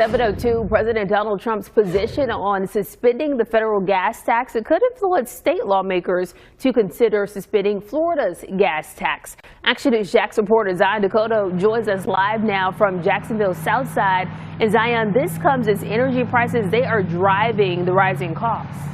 7:02, President Donald Trump's position on suspending the federal gas tax. It could influence state lawmakers to consider suspending Florida's gas tax. Action News Jax reporter Zion Dakota joins us live now from Jacksonville's south side. And Zion, this comes as energy prices, they are driving the rising costs.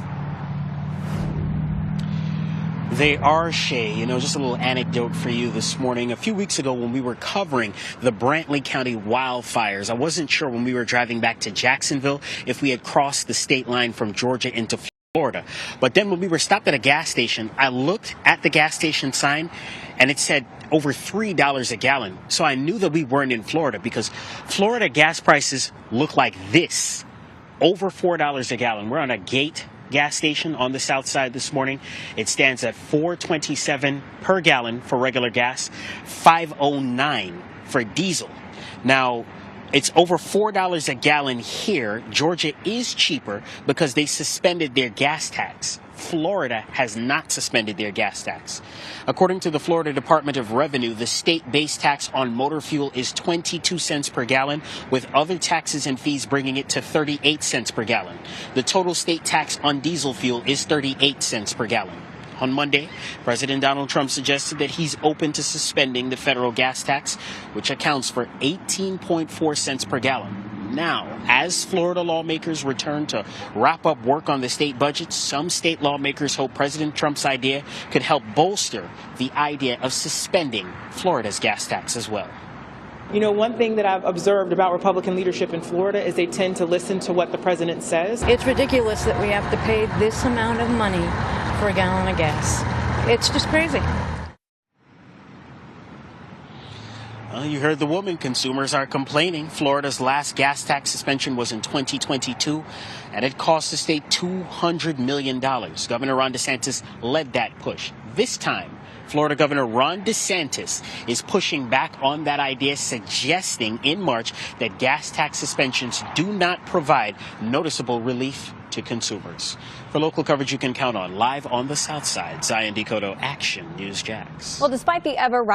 They are, Shay. Just a little anecdote for you this morning. A few weeks ago when we were covering the Brantley County wildfires, I wasn't sure when we were driving back to Jacksonville if we had crossed the state line from Georgia into Florida. But then when we were stopped at a gas station, I looked at the gas station sign and it said over $3 a gallon. So I knew that we weren't in Florida because Florida gas prices look like this. Over $4 a gallon. We're on a gate gas station on the south side this morning. It stands at $4.27 per gallon for regular gas, $5.09 for diesel. Now, it's over $4 a gallon here. Georgia is cheaper because they suspended their gas tax. Florida has not suspended their gas tax. According to the Florida Department of Revenue, the state-based tax on motor fuel is 22 cents per gallon, with other taxes and fees bringing it to 38 cents per gallon. The total state tax on diesel fuel is 38 cents per gallon. On Monday, President Donald Trump suggested that he's open to suspending the federal gas tax, which accounts for 18.4 cents per gallon. Now, as Florida lawmakers return to wrap up work on the state budget, some state lawmakers hope President Trump's idea could help bolster the idea of suspending Florida's gas tax as well. One thing that I've observed about Republican leadership in Florida is they tend to listen to what the president says. It's ridiculous that we have to pay this amount of money for a gallon of gas. It's just crazy. You heard the woman. Consumers are complaining. Florida's last gas tax suspension was in 2022, and it cost the state $200 million. Governor Ron DeSantis led that push. This time, Florida Governor Ron DeSantis is pushing back on that idea, suggesting in March that gas tax suspensions do not provide noticeable relief to consumers. For local coverage you can count on, live on the south side, Zion Dakota, Action News Jax. Well, despite the ever-rising